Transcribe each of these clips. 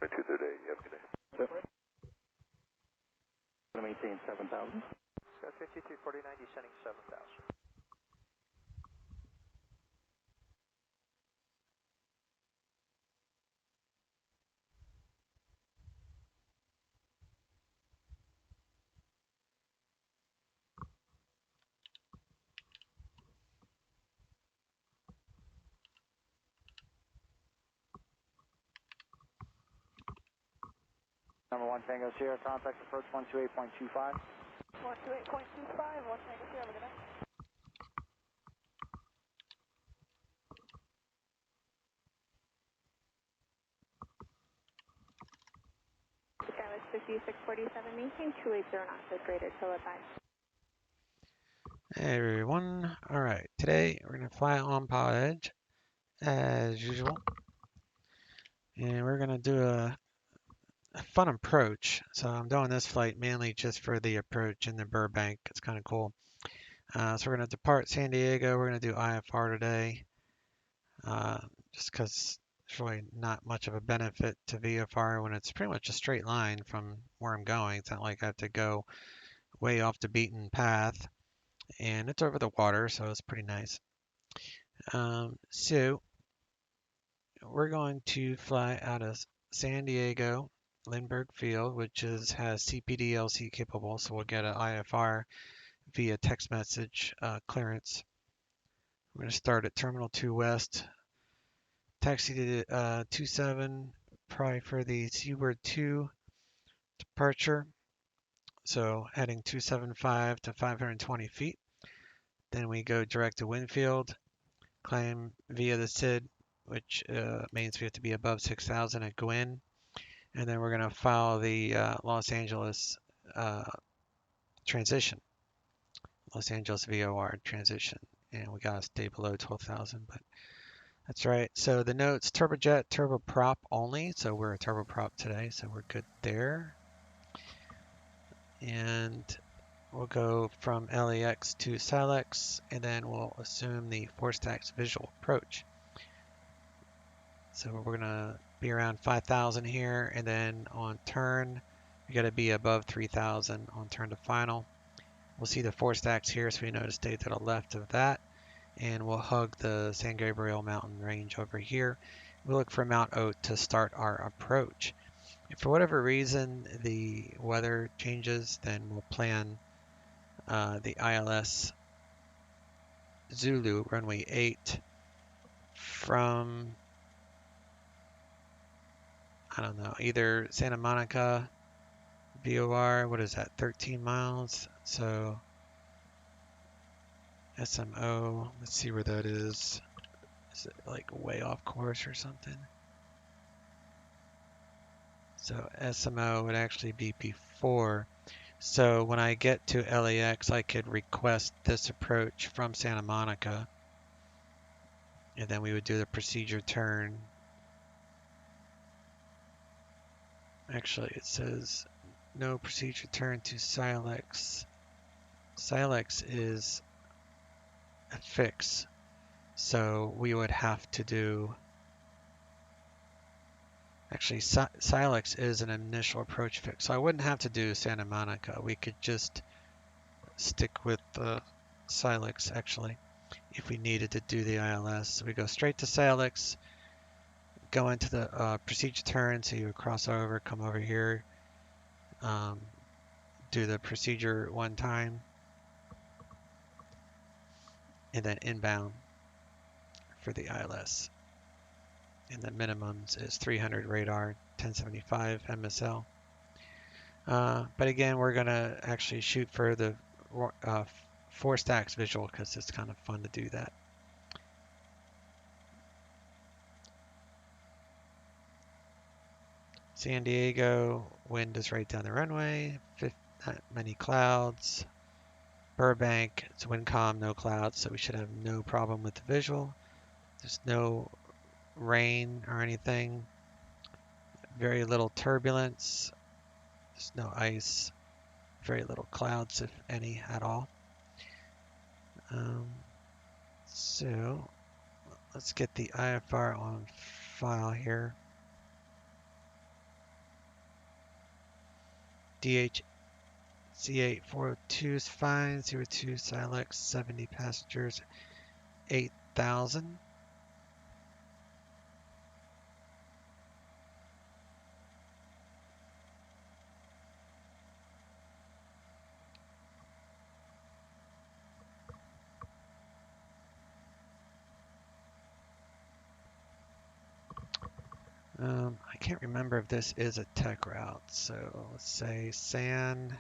238, you have a good day. So, going to maintain 7,000. Scott 5249, descending 7,000. Number 1 Tango Sierra, contact approach 128.25. 128.25, 1 Tango Sierra, have a good night. Skywest 5647, maintain 280 knots, greater till at 5. Hey everyone. Alright, today we're going to fly on Pod Edge as usual. And we're going to do a fun approach. So I'm doing this flight mainly just for the approach in the Burbank. It's kind of cool. So we're going to depart San Diego. We're going to do IFR today. Just because there's really not much of a benefit to VFR when it's pretty much a straight line from where I'm going. It's not like I have to go way off the beaten path. And it's over the water, so it's pretty nice. So we're going to fly out of San Diego Lindbergh Field, which has CPDLC capable, so we'll get an IFR via text message clearance. We're going to start at Terminal 2 West, taxi to 27, probably for the Seaward 2 departure, so heading 275 to 520 feet. Then we go direct to Winfield, climb via the SID, which means we have to be above 6,000 at Gwin. And then we're going to follow the Los Angeles transition, Los Angeles VOR transition. And we got to stay below 12,000, but that's right. So the notes, turbojet, turboprop only. So we're a turboprop today, so we're good there. And we'll go from LAX to Silex, and then we'll assume the 4-stacks visual approach. So we're going to be around 5,000 here, and then on turn, we got to be above 3,000 on turn to final. We'll see the 4-stacks here, so we know to stay to the left of that, and we'll hug the San Gabriel mountain range over here. We'll look for Mount Oat to start our approach. If for whatever reason the weather changes, then we'll plan the ILS Zulu runway 8 from, I don't know, either Santa Monica VOR, what is that, 13 miles? So SMO, let's see where that is. Is it like way off course or something? So SMO would actually be before. So when I get to LAX, I could request this approach from Santa Monica. And then we would do the procedure turn. Actually, it says no procedure turn to Silex. Silex is a fix. So we would have to do, actually Silex is an initial approach fix. So I wouldn't have to do Santa Monica. We could just stick with Silex actually if we needed to do the ILS. So we go straight to Silex, go into the procedure turn, so you would cross over, come over here, do the procedure one time, and then inbound for the ILS. And the minimums is 300 radar, 1075 MSL. But again, we're going to actually shoot for the 4-stacks visual because it's kind of fun to do that. San Diego, wind is right down the runway, not many clouds. Burbank, it's wind calm, no clouds, so we should have no problem with the visual. There's no rain or anything. Very little turbulence. There's no ice. Very little clouds, if any, at all. So let's get the IFR on file here. DHC8402 is fine. 02 Silex, 70 passengers, 8,000. I can't remember if this is a tech route, so let's say San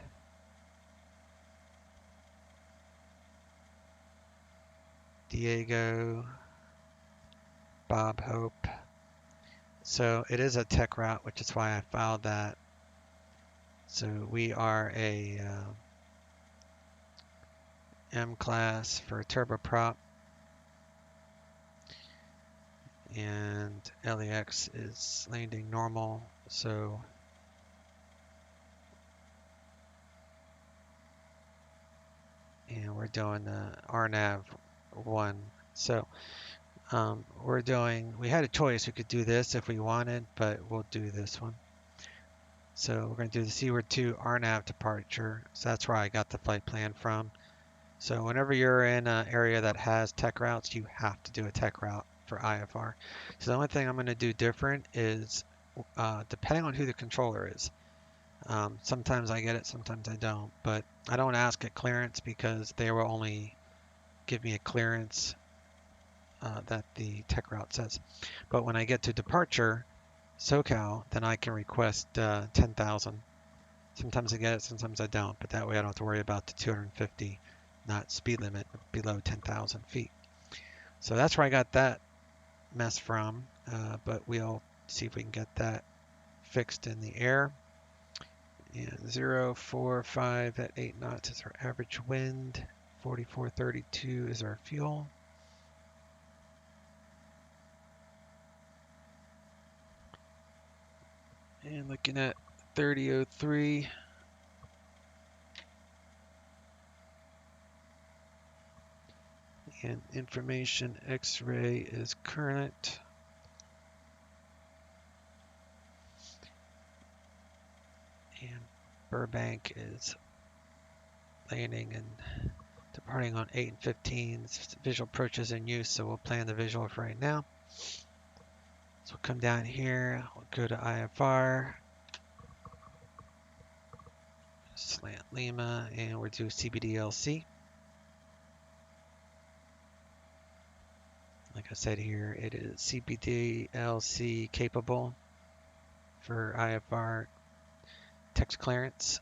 Diego, Bob Hope. So it is a tech route, which is why I filed that. So we are a M class for turboprop, and LAX is landing normal. So and we're doing the RNAV 1. So we had a choice. We could do this if we wanted, but we'll do this one. So we're going to do the Seaward 2 RNAV departure. So that's where I got the flight plan from. So whenever you're in an area that has tech routes, you have to do a tech route for IFR. So the only thing I'm going to do different is depending on who the controller is. Sometimes I get it, sometimes I don't. But I don't ask at clearance because they will only give me a clearance that the tech route says. But when I get to departure, SoCal, then I can request 10,000. Sometimes I get it, sometimes I don't. But that way I don't have to worry about the 250 knot speed limit below 10,000 feet. So that's where I got that mess from. But we'll see if we can get that fixed in the air. And 045 at 8 knots is our average wind. 4432 is our fuel. And looking at 3003. And information X-ray is current. And Burbank is landing and departing on 8 and 15. Visual approach is in use, so we'll plan the visual for right now. So we'll come down here, we'll go to IFR, slant Lima, and we'll do CBDLC. Like I said here, it is CBDLC capable for IFR text clearance.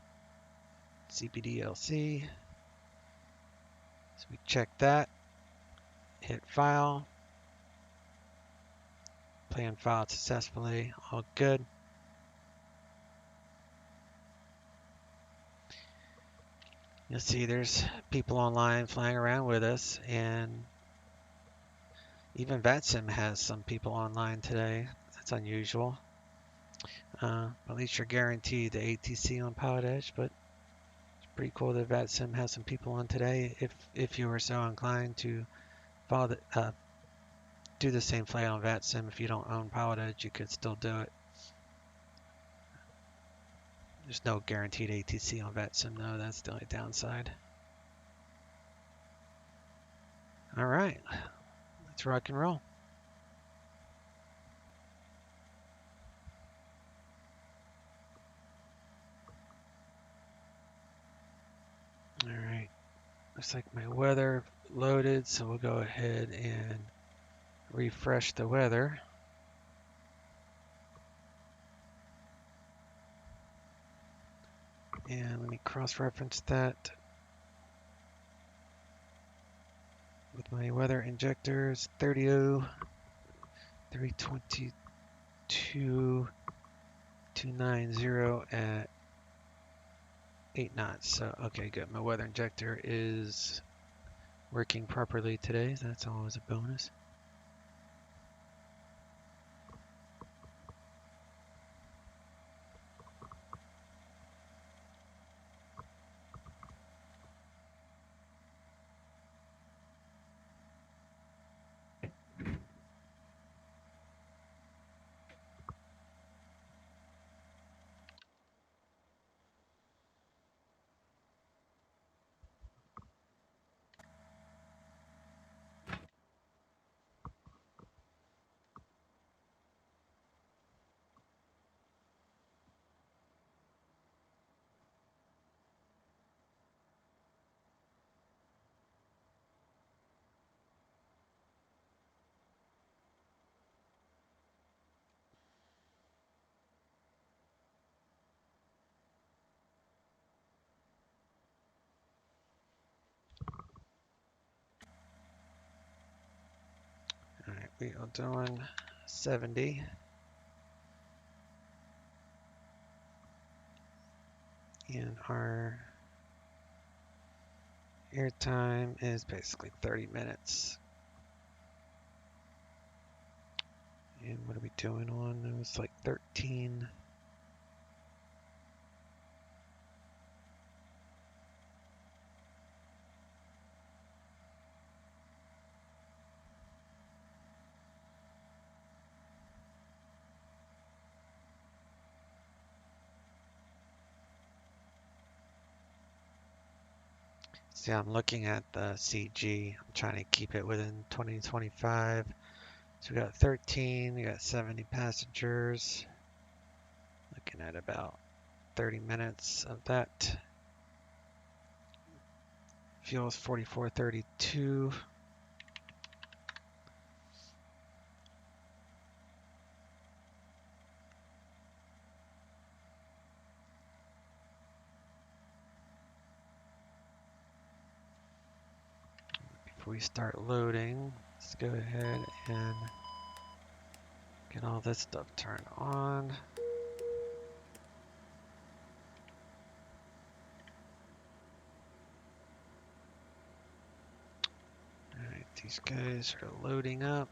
CBDLC. So we check that, hit file, plan filed successfully, all good. You'll see there's people online flying around with us, and even VATSIM has some people online today. That's unusual. At least you're guaranteed the ATC on Pilot Edge, but it's pretty cool that VATSIM has some people on today. If you were so inclined to follow do the same flight on VATSIM, if you don't own Pilot Edge, you could still do it. There's no guaranteed ATC on VATSIM though. That's the only downside. All right, let's rock and roll. All right, looks like my weather loaded, so we'll go ahead and refresh the weather. And let me cross-reference that with my weather injectors. 30, 322, 290 at 8 knots. So, okay, good. My weather injector is working properly today. That's always a bonus. We are doing 70. And our airtime is basically 30 minutes. And what are we doing on? It was like 13. See, I'm looking at the CG. I'm trying to keep it within 2025. So we got 13, we got 70 passengers. Looking at about 30 minutes of that. Fuel is 44.32. Before we start loading, let's go ahead and get all this stuff turned on. Alright, these guys are loading up.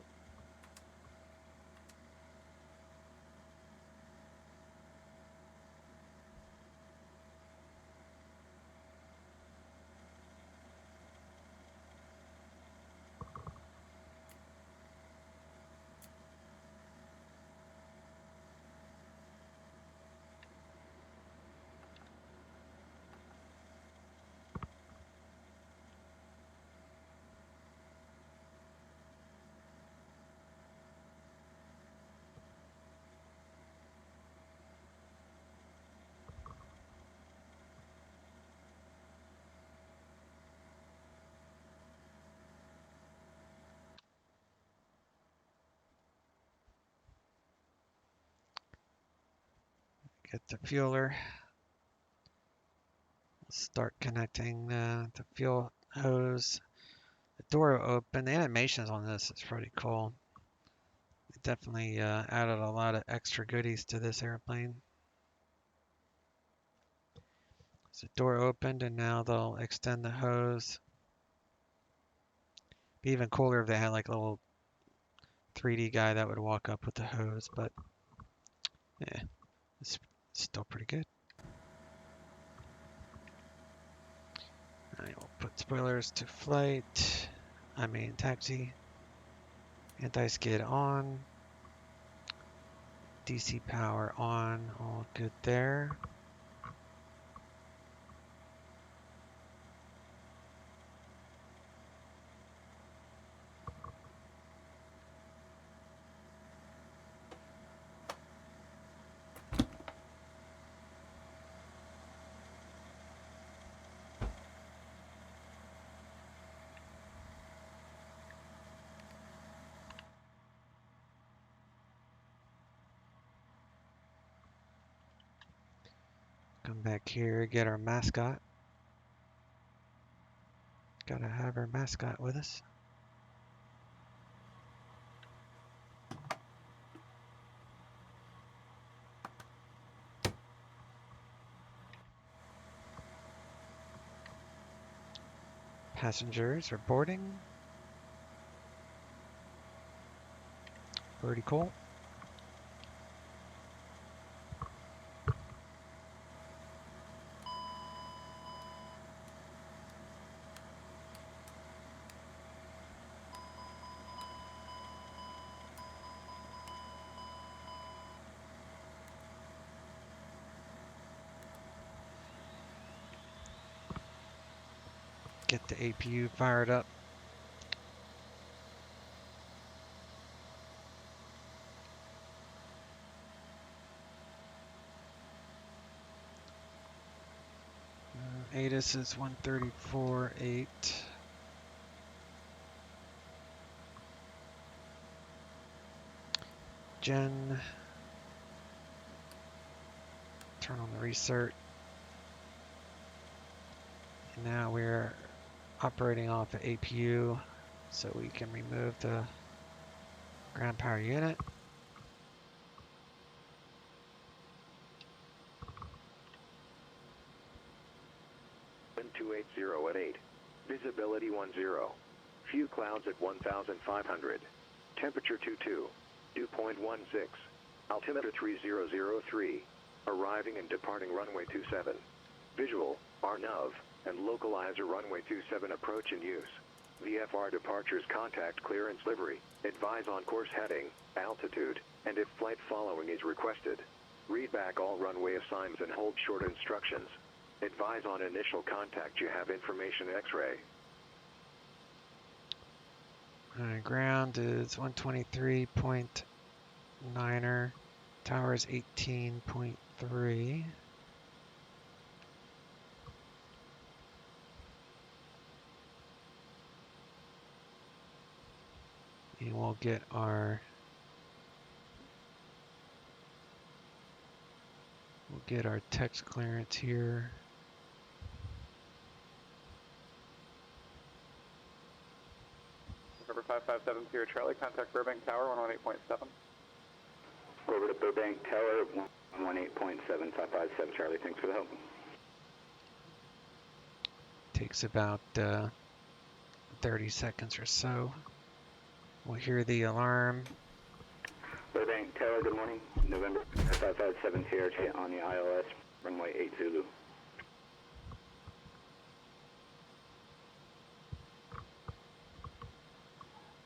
Get the fueler. Start connecting the fuel hose. The door will open. The animations on this is pretty cool. They definitely added a lot of extra goodies to this airplane. So the door opened and now they'll extend the hose. Be even cooler if they had like a little 3D guy that would walk up with the hose, but yeah, it's still pretty good. Alright, we'll put spoilers to flight. Taxi. Anti-skid on. DC power on. All good there. Come back here, get our mascot. Gotta have our mascot with us. Passengers are boarding. Pretty cool. Get the APU fired up. ATIS is 134.8. Gen. Turn on the recert. And now we're operating off of APU, so we can remove the Ground power unit. Wind 280 at 8. Visibility 10. Few clouds at 1,500. Temperature 22. Dew point 16. Altimeter 3003. Arriving and departing runway 27. Visual, RNAV, and localizer runway 27 approach in use. VFR departures contact clearance livery. Advise on course heading, altitude, and if flight following is requested. Read back all runway assigns and hold short instructions. Advise on initial contact you have information X-ray. Ground is 123.9er. Tower is 18.3. And we'll get our text clearance here. Number 557 Sierra Charlie, contact Burbank Tower 118.7. Over to Burbank Tower, 118.7, 557 Charlie, thanks for the help. Takes about 30 seconds or so. We'll hear the alarm. Burbank Tower, good morning. November 557 Sierra Charlie on the ILS, runway 8 Zulu.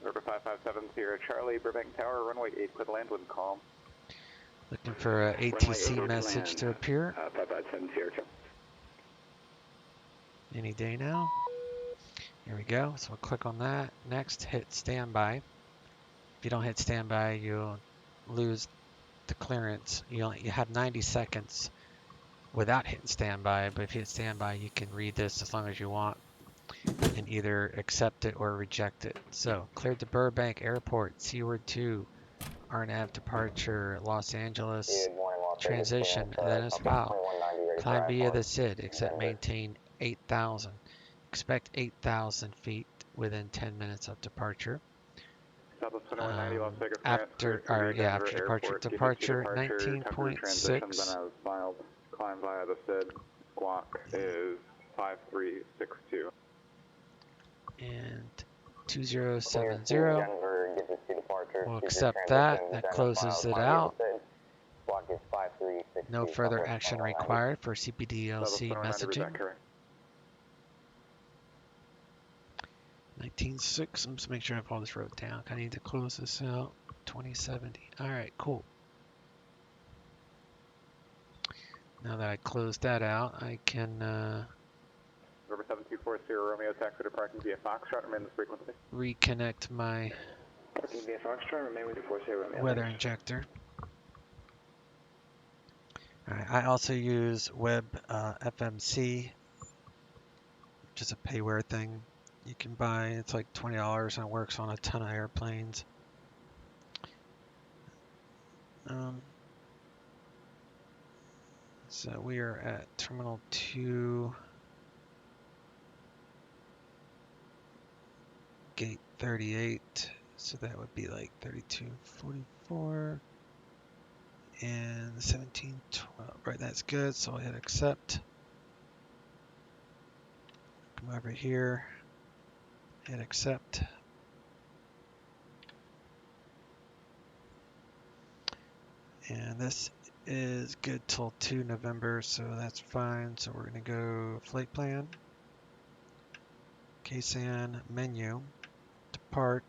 Number 557 Sierra Charlie, Burbank Tower, runway 8, clear to land when calm. Looking for a ATC message to appear. 557 Sierra Charlie. Any day now. Here we go. So we'll click on that. Next, hit standby. If you don't hit standby, you'll lose the clearance. You have 90 seconds without hitting standby, but if you hit standby, you can read this as long as you want and either accept it or reject it. So, cleared to Burbank Airport, Seaward 2, RNAV departure, Los Angeles, transition, and then it's PAL. Climb via the SID, except maintain 8,000. Expect 8,000 feet within 10 minutes of departure. After departure 19.6. Climb via the SID. Squawk is 5362. And 2070. We'll accept that. That closes it out. No further action required for CPDLC messaging. 19.6. I'm just make sure I have all this wrote down. I need to close this out. 2070. All right, cool. Now that I closed that out, I can Number 7240 Romeo taxi departing via Foxtrot, remain this frequency. reconnect my weather injector. All right, I also use Web FMC, which is a payware thing you can buy. It's like $20 and it works on a ton of airplanes. So we are at Terminal 2, Gate 38. So that would be like 3244 and 1712. Right, that's good. So I'll hit accept. Come over here, hit accept. And this is good till 2 November, so that's fine. So we're going to go flight plan, KSAN menu, depart,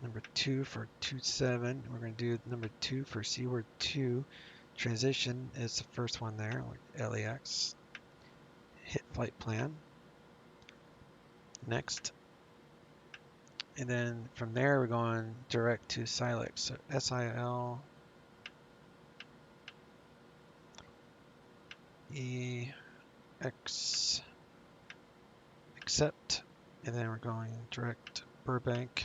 number 2 for 27. We're going to do number 2 for Seaward 2. Transition is the first one there, LAX. Hit flight plan. Next. And then from there, we're going direct to SILEX. So SIL EX accept, and then we're going direct Burbank.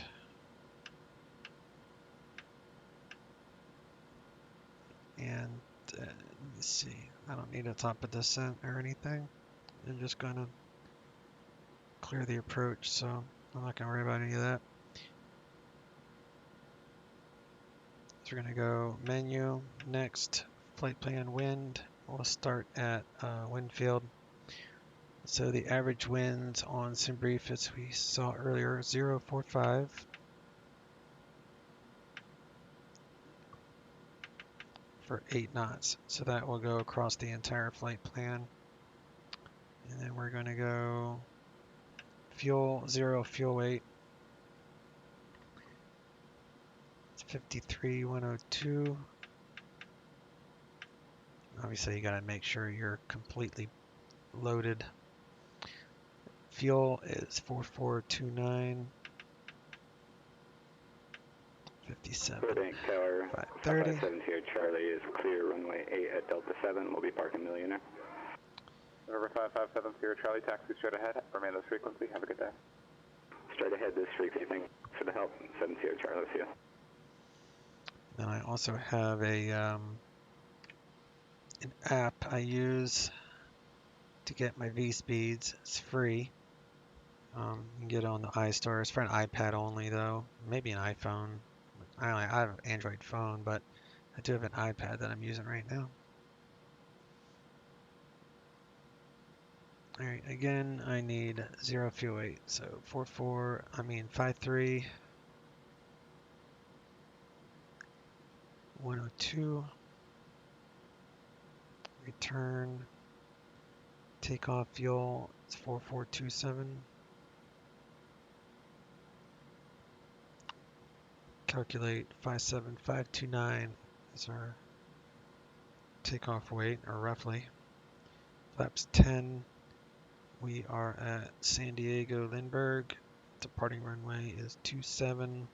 And let me see, I don't need a top of descent or anything. I'm just going to clear the approach, so I'm not going to worry about any of that. So we're going to go menu, next, flight plan wind. We'll start at wind field. So the average winds on SimBrief, as we saw earlier, 0.45. For 8 knots. So that will go across the entire flight plan. And then we're going to go fuel, 0 fuel weight. It's 53,102. Obviously, you got to make sure you're completely loaded. Fuel is 4429. 57. Burbank Tower, 530. 557 here, Charlie is clear, runway 8 at Delta 7. We'll be parking Millionaire. November 557 here, Charlie, taxi straight ahead. Remain this frequency. Have a good day. Straight ahead this frequency. Thanks for the help. 7 here, Charlie, see you. Then I also have an app I use to get my V speeds. It's free. You can get it on the iStore. It's for an iPad only, though. Maybe an iPhone. I have an Android phone, but I do have an iPad that I'm using right now. All right, again, I need 0 fuel weight. So 53, 102. Return. Takeoff fuel. It's 4427. Calculate 57529 is our takeoff weight, or roughly. Flaps 10. We are at San Diego Lindbergh. Departing runway is 27.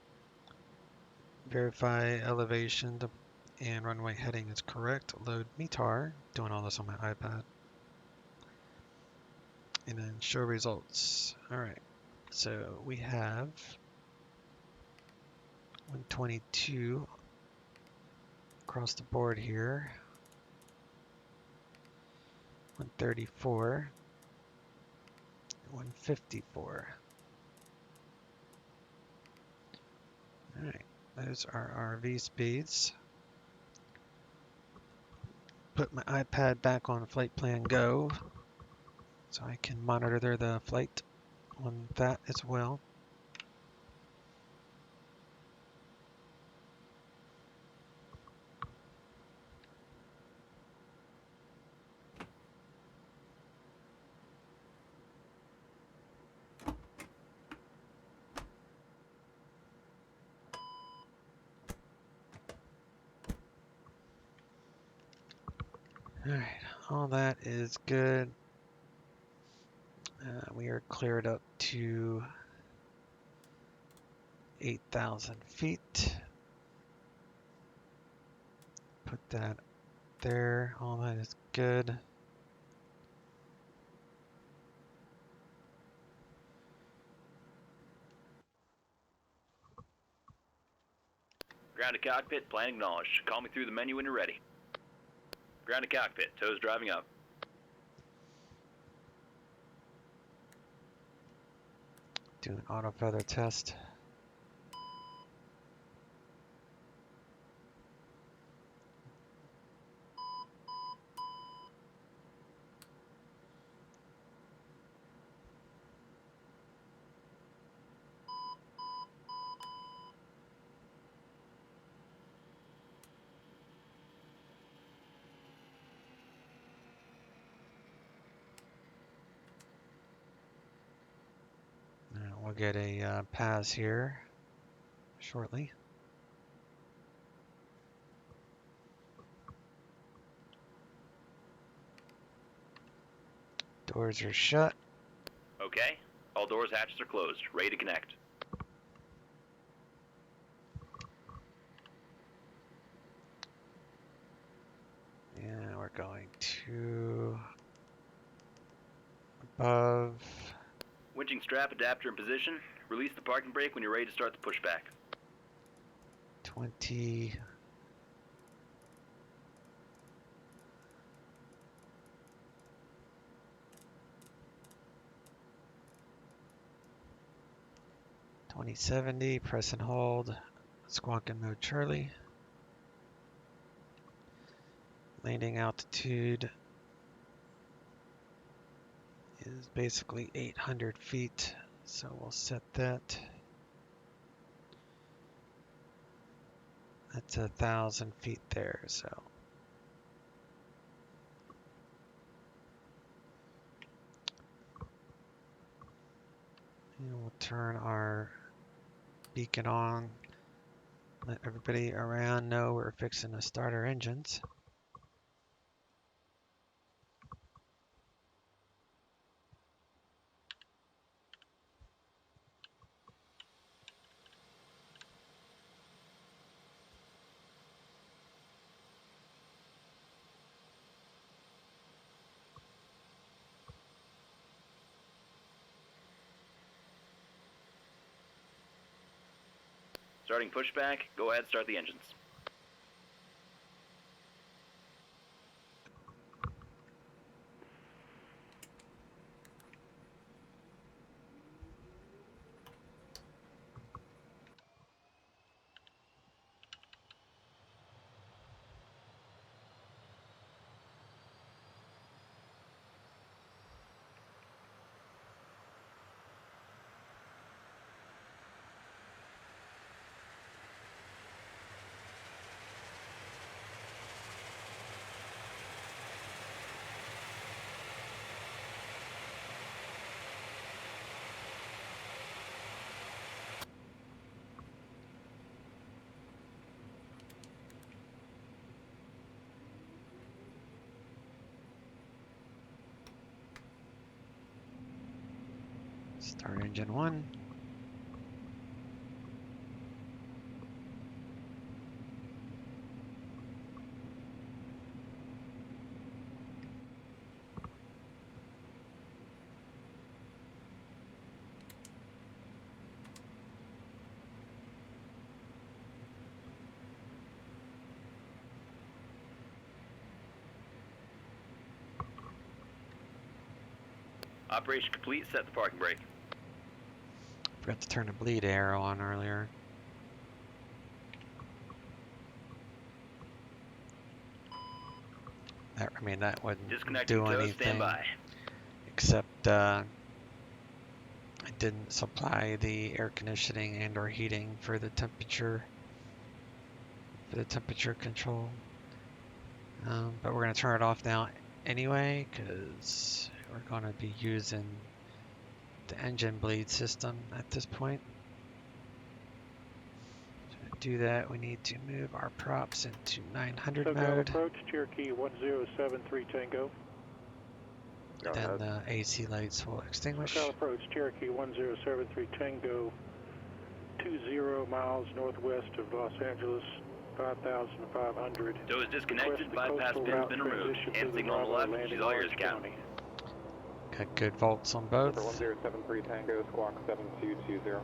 Verify elevation and runway heading is correct. Load METAR. Doing all this on my iPad. And then show results. Alright. So we have 122 across the board here. 134. 154. Alright, those are our V speeds. Put my iPad back on flight plan go so I can monitor the flight on that as well. Alright, all that is good. We are cleared up to 8,000 feet. Put that there. All that is good. Grounded cockpit, plan acknowledged. Call me through the menu when you're ready. Grounded cockpit, toes driving up. Do an auto feather test. We'll get a pass here shortly. Doors are shut. Okay. All doors, hatches are closed. Ready to connect. And we're going to above. Winching strap adapter in position. Release the parking brake when you're ready to start the pushback. 20. .2070, press and hold. Squawk in mode Charlie. Landing altitude is basically 800 feet, so we'll set that. That's 1,000 feet there, so. And we'll turn our beacon on, let everybody around know we're fixing to start our engines. Starting pushback, go ahead, start the engines. Start engine 1. Operation complete, set the parking brake. Forgot to turn the bleed arrow on earlier. That, I mean, that wouldn't Disconnecting do tow, anything, stand by. except I didn't supply the air conditioning and or heating for the temperature control. But we're going to turn it off now anyway, because we're going to be using the engine bleed system at this point. To do that, we need to move our props into 900 mode. approach, Cherokee 1073 Tango. Then the AC lights will extinguish. SoCal approach, Cherokee 1073 Tango, 20 miles northwest of Los Angeles, 5,500. Tow is disconnected, bypass pin's been removed. Hand signal on the left, she's all yours, Captain. Got good volts on both. 1073 Tango, squawk 7220.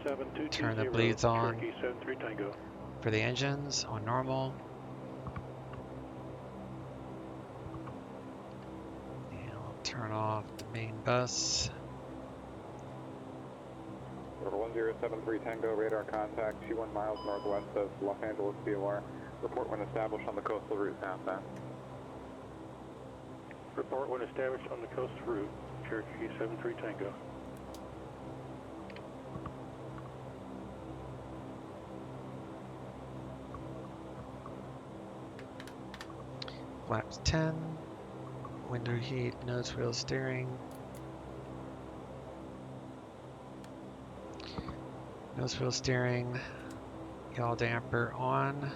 7220. Turn the bleeds on. Cherokee 73 Tango. For the engines on normal. And I'll turn off the main bus. 1073 Tango, radar contact 21 miles northwest of Los Angeles VOR. Report when established on the coastal route southbound. Report when established on the coastal route, Cherokee 73 Tango. Flaps 10. Window heat, nose wheel steering. Nose wheel steering, yaw damper on.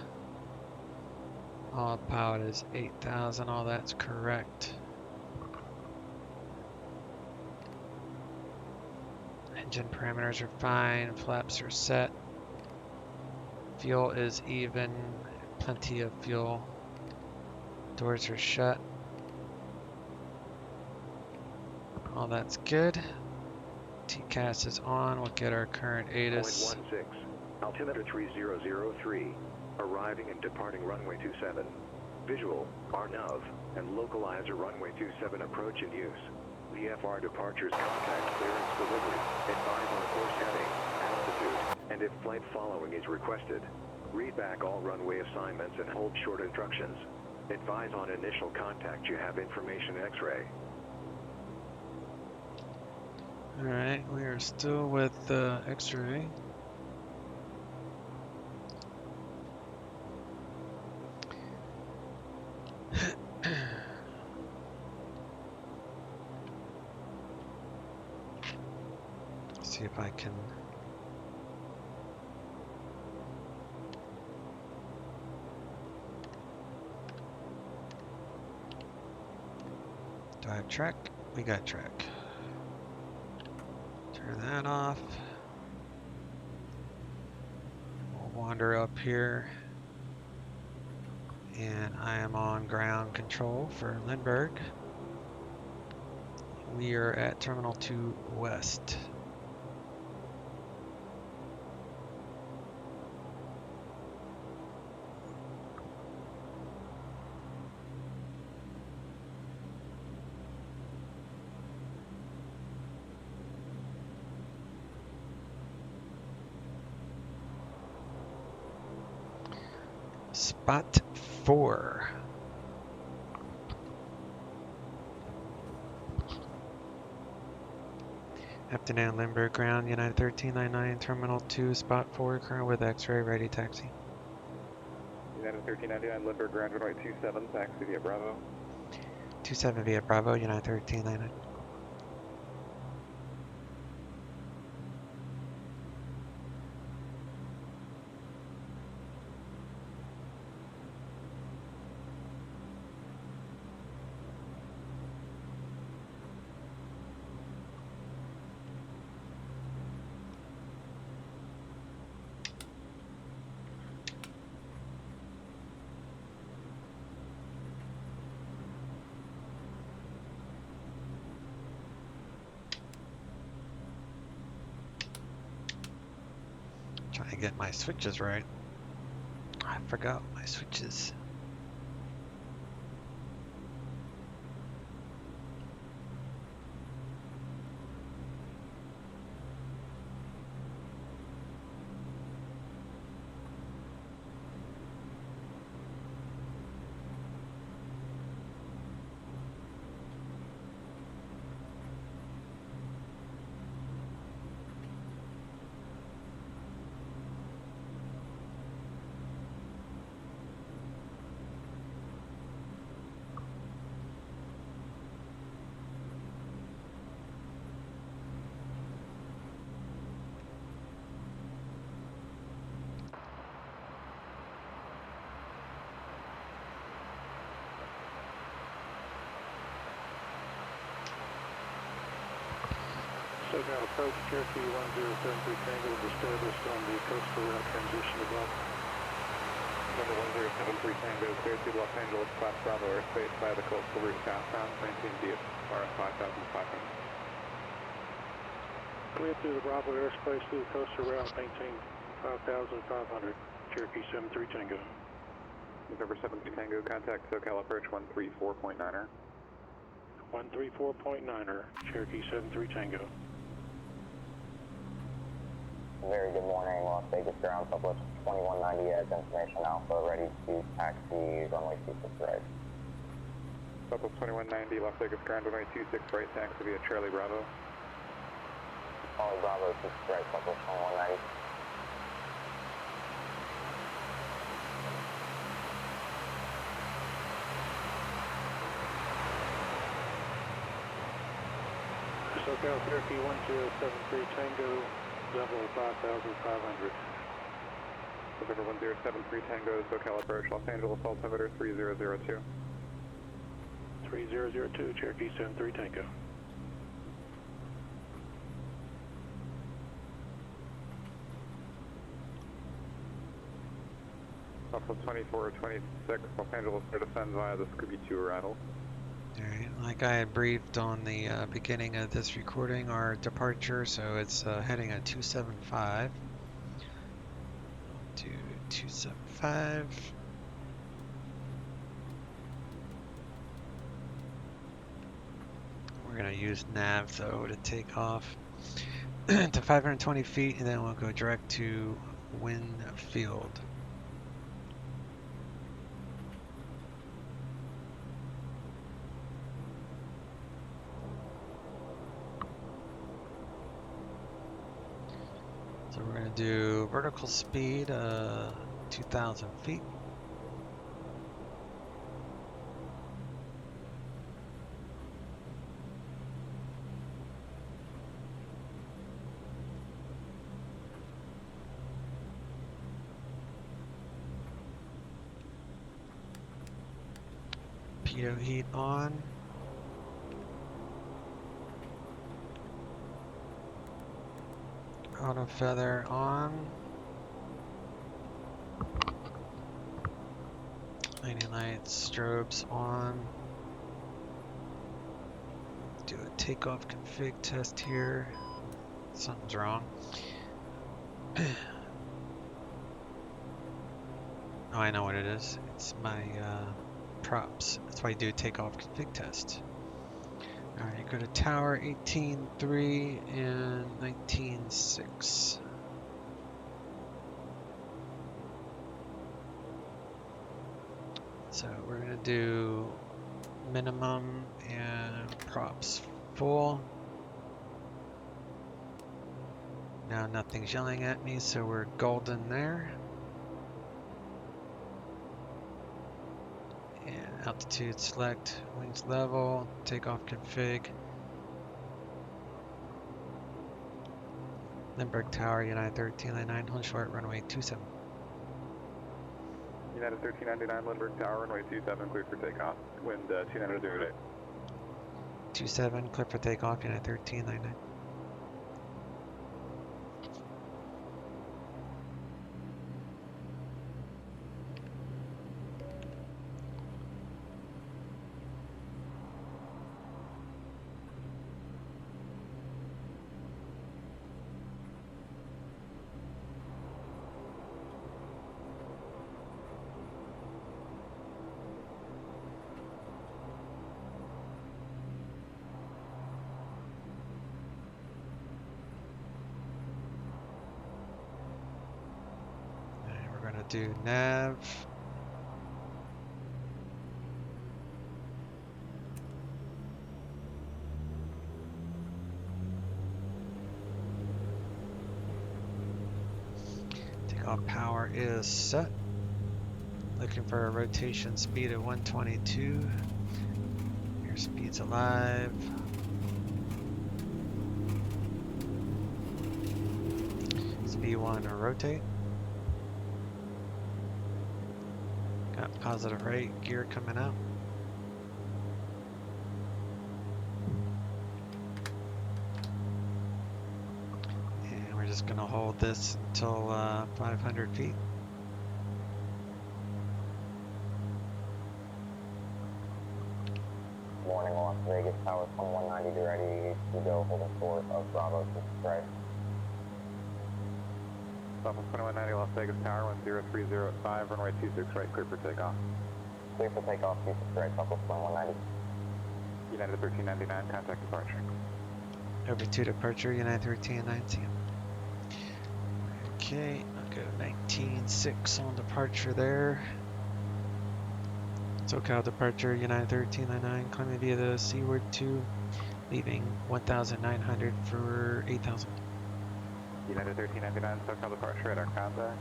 All power is 8,000, all that's correct. Engine parameters are fine, flaps are set. Fuel is even, plenty of fuel. Doors are shut. All that's good. TCAS is on. We'll get our current ATIS. 0.16, altimeter 3003, arriving and departing runway 27. Visual, RNAV, and localizer runway 27 approach in use. VFR departures contact clearance delivery, advise on course heading, altitude, and if flight following is requested. Read back all runway assignments and hold short instructions. Advise on initial contact you have information X-ray. Alright, we are still with X-ray. See if I can do I have track? We got track. Turn that off. We'll wander up here. And I am on ground control for Lindbergh. We are at Terminal 2 West. Spot 4. Afternoon, Lindbergh ground, United 1399, Terminal 2, Spot 4, current with X-ray, ready taxi. United 1399, Lindbergh ground, runway 27, taxi via Bravo. 27 via Bravo, United 1399. Trying to get my switches right. I forgot my switches. SoCal approach, Cherokee 1073 Tango is established on the coastal route transition to Bravo. Number 1073 Tango, clear to Los Angeles, Class Bravo airspace via the coastal route southbound, maintain VFR 5500. Clear through the Bravo airspace through the coastal route, maintain 5500, Cherokee 73 Tango. November 73 Tango, contact SoCal approach 134.9er. 134.9er, Cherokee 73 Tango. Very good morning, Las Vegas ground, Southwest 2190 edge, information alpha, ready to taxi runway 26 right. Southwest 2190, Las Vegas ground, runway 26 right, taxi via Charlie Bravo. Charlie Bravo 6 right, Southwest 2190. SoCal Cherokee 1073 Tango, level 5500. November 1073 Tango, SoCal approach, Los Angeles, altimeter 3002. 3002, Cherokee 73 Tango. Southwest 2426, Los Angeles, to descend via the Scooby-2 arrival. Alright, like I had briefed on the beginning of this recording, our departure, so it's heading at 275. To 275. We're going to use nav though to take off to 520 feet, and then we'll go direct to Winfield. So we're going to do vertical speed 2,000 feet. Pitot heat on. Auto feather on. Landing lights, strobes on. Do a takeoff config test here. Something's wrong. Oh, I know what it is. It's my props. That's why you do a takeoff config test. Alright, you go to tower 18.3 and 19.6. So we're going to do minimum and props full. Now nothing's yelling at me, so we're golden there. And altitude select, wings level, takeoff config. Lindbergh Tower, United 1399, hold short, runway 27. United 1399, Lindbergh Tower, runway 27, cleared for takeoff. Wind 290 at 27, clear for takeoff, United 1399. Do nav. Takeoff power is set. Looking for a rotation speed of 122. Your speed's alive. It's V1 or rotate. Got positive right gear coming out. And we're just going to hold this until 500 feet. Morning, Las Vegas, Tower 2190, ready to go, holding short of Bravo 6 right. Southwest 2190, Las Vegas Tower, 10305, runway 26 right, clear for takeoff. Clear for takeoff, 26 right, Southwest 2190. United 1399, contact departure. Over to departure, United 1390. Okay, I'll go 19.6 on departure there. SoCal departure, United 1399, climbing via the Seaward 2, leaving 1,900 for 8,000. United 1399, SoCal departure at our contact.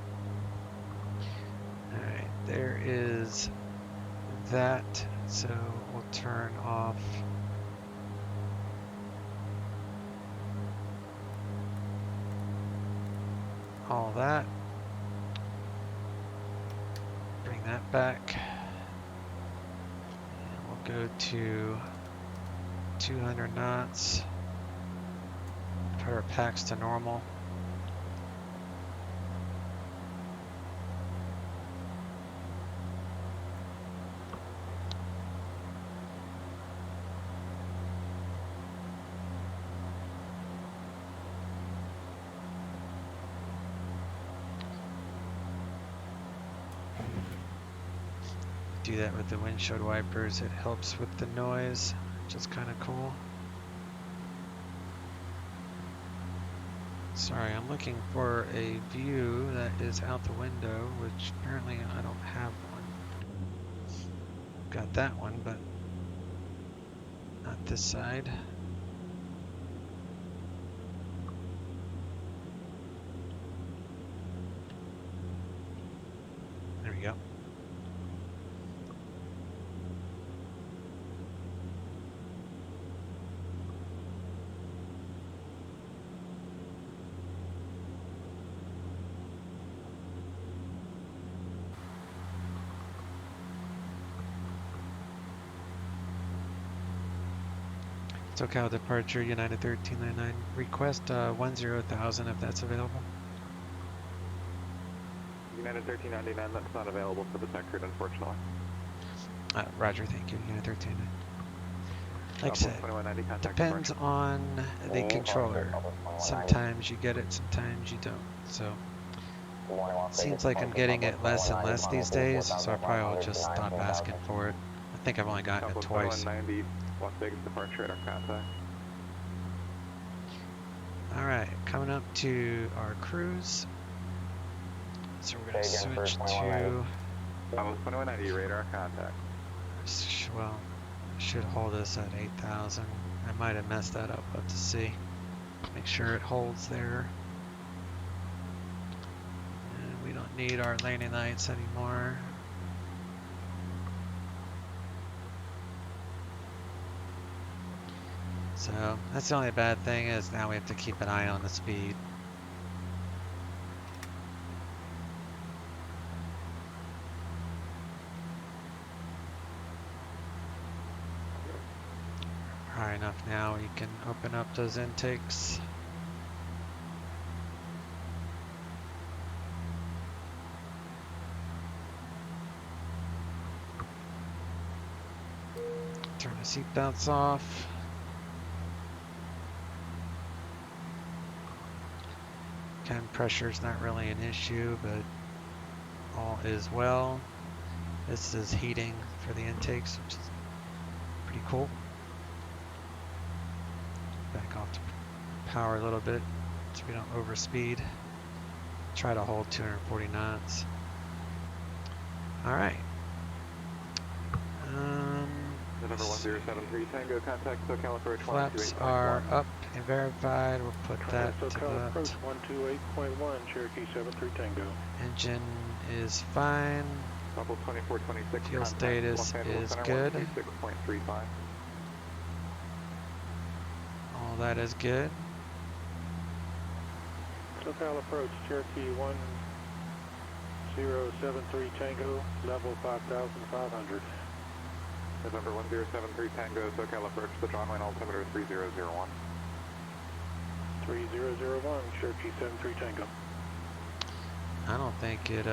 Alright, there is that, so we'll turn off all that. Bring that back. And we'll go to 200 knots. Put our packs to normal. Do that with the windshield wipers. It helps with the noise, which is kind of cool. Sorry, I'm looking for a view that is out the window, which apparently I don't have one. Got that one, but not this side. SoCal departure, United 1399. Request 10,000 if that's available. United 1399, that's not available for the sector, unfortunately. Roger, thank you, United 1399. Like I said, 2190, contact depends departure. on the controller. Sometimes you get it, sometimes you don't. So, seems like I'm getting it less and less these days, so I probably will just stop asking for it. I think I've only gotten it twice. 2190, Las Vegas departure at our contact. Alright, coming up to our cruise. So we're going to switch to, Almost 2190, radar contact. well, should hold us at 8,000. I might have messed that up, we'll have to see. Make sure it holds there. And we don't need our landing lights anymore. So that's the only bad thing is now we have to keep an eye on the speed. High enough now you can open up those intakes. Turn the seatbelts off. Cabin pressure is not really an issue, but all is well. This is heating for the intakes, which is pretty cool. Back off to power a little bit so we don't overspeed. Try to hold 240 knots. Alright. November 1073, Tango, contact SoCal approach 128.1. Flaps are up and verified. We'll put that to SoCal approach that. 128.1, Cherokee 73 Tango. Engine is fine. Level 2426, Fuel contact status Los Angeles is Center, good. 126.35. All that is good. SoCal approach Cherokee 1073 Tango, level 5,500. November 1073, Tango, SoCal approach, the John Wayne altimeter 3001. 3001, Cherokee 73 Tango. I don't think it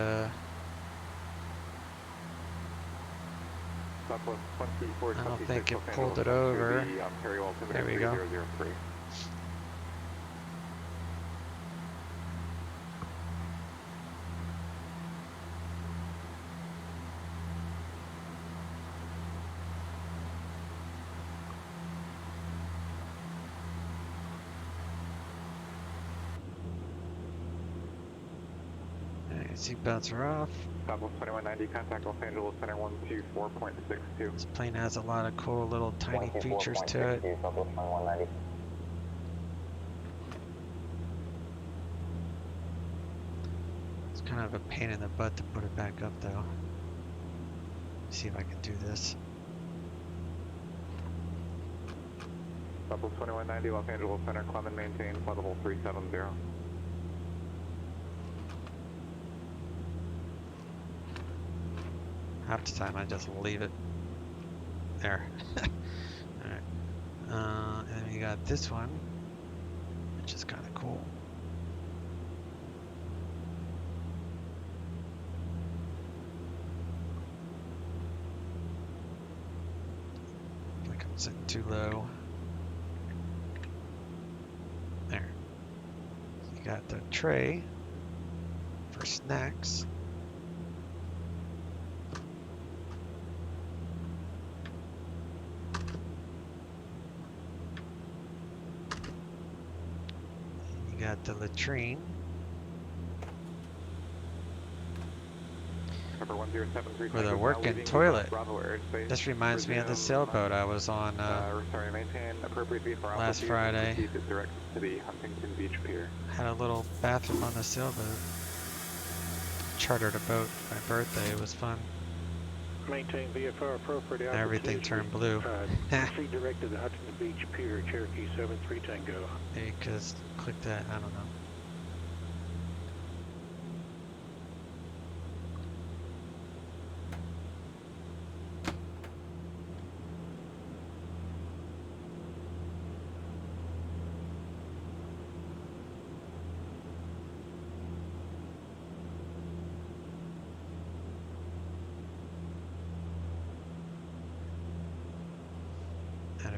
Southwest 2426, I don't think it Los pulled it Angeles, over. the Ontario altimeter There we go. 3003. Alright, seatbelts are off. Southwest 2190, contact Los Angeles Center 124.62. This plane has a lot of cool little tiny features to it. Southwest 2190. It's kind of a pain in the butt to put it back up though. See if I can do this. Southwest 2190, Los Angeles Center, climb and maintain flight level 370. Half the time I just leave it there. Alright. And then we got this one, which is kind of cool. Like I'm sitting too low. There. You got the tray for snacks. Got the latrine. Number 1073, With a Tango, working now leaving toilet. Bravo airspace. This reminds me of the Resume, sailboat I was on sorry, maintain appropriate VFR last altitude Friday. and proceed directed to the Huntington Beach Pier. Had a little bathroom on the sailboat. Chartered a boat for my birthday. It was fun. Maintain VFR appropriate altitude. Everything turned blue. Proceed directed to Huntington Beach Pier, Cherokee 73 Tango. Because click that. I don't know.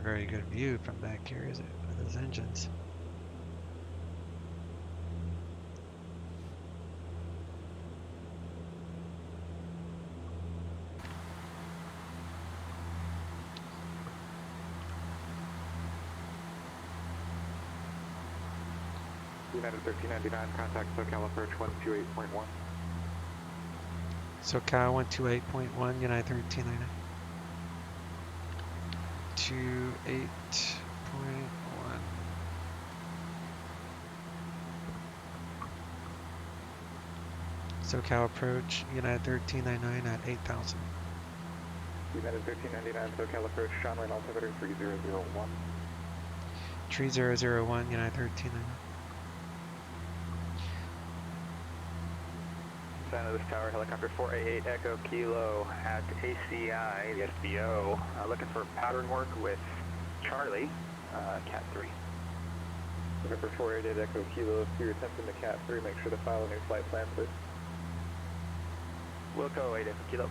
very good view from back here, is it? With those engines. United 1399, contact SoCal approach 128.1. SoCal 128.1, United 1399. 28.1. SoCal approach, United 1399 at 8,000. United 1399, SoCal approach, Sean Lane altimeter 3001. 3001, United 1399. Center of this tower, helicopter 488 Echo Kilo at ACI, the SBO, looking for pattern work with Charlie, Cat 3. Looking for 488 Echo Kilo, if you're attempting the Cat 3, make sure to file a new flight plan, please. Wilco 8 Echo Kilo.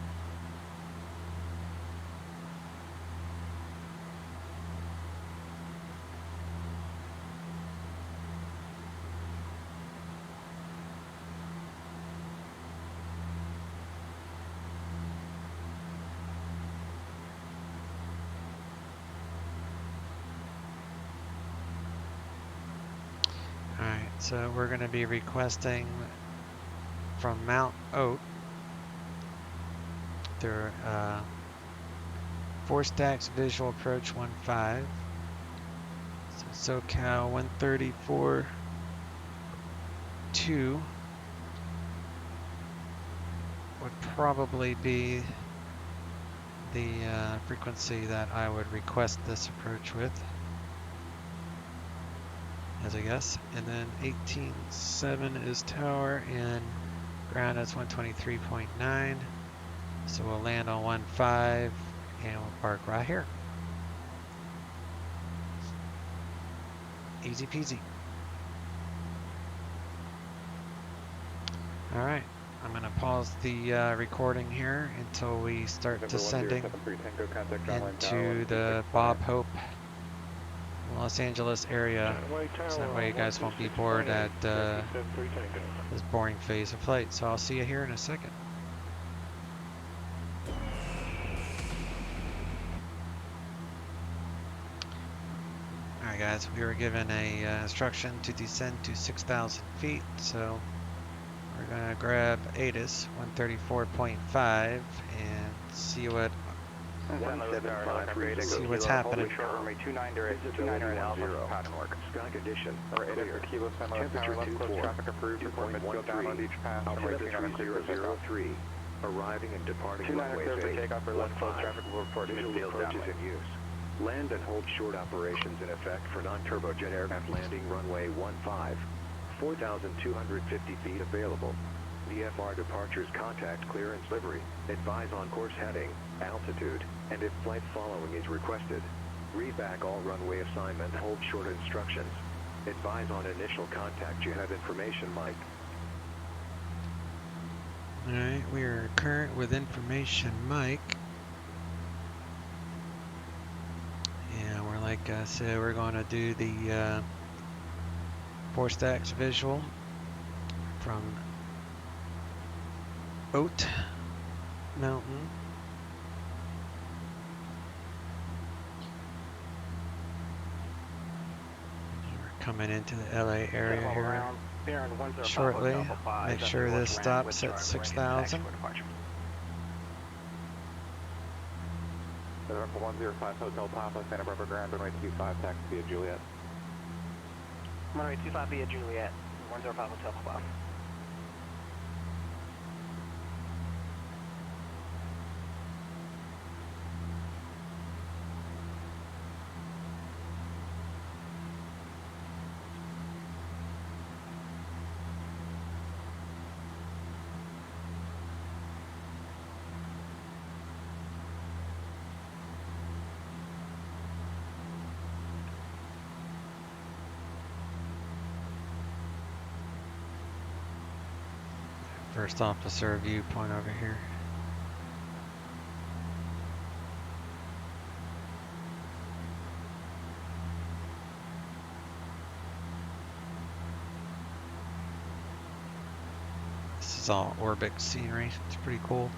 Alright, so we're going to be requesting from Mount Oak their four stacks visual approach 1.5. So SoCal 134.2 would probably be the frequency that I would request this approach with, as a guess. And then 18.7 is tower and ground is 123.9. So we'll land on 1.5 and we'll park right here. Easy peasy. All right, I'm gonna pause the recording here until we start descending into the Bob Hope Los Angeles area, so that way you guys won't be bored at this boring phase of flight. So I'll see you here in a second. Alright guys, we were given a instruction to descend to 6,000 feet, so we're gonna grab ATIS 134.5 and see what's happening. Sky condition clear. Temperature 24. Dew point 13. Altimeter 3003. Arriving and departing runway 8. Visual approaches in use. Land and hold short operations in effect for non-turbojet aircraft landing runway 15. 4,250 feet available. VFR departures contact clearance livery. Advise on course heading, altitude, and if flight following is requested. Read back all runway assignment, hold short instructions. Advise on initial contact. You have information, Mike. Alright, we are current with information, Mike. And we're, like I said, we're going to do the 4 stacks visual from Oat Mountain. We're coming into the LA area here shortly. Make sure this stops at 6,000. Center 105 Hotel Papa, Santa Barbara Ground, runway 25, taxi via Juliet. Runway 25 via Juliet, 105 Hotel Papa. First officer viewpoint over here. This is all Orbix scenery. It's pretty cool.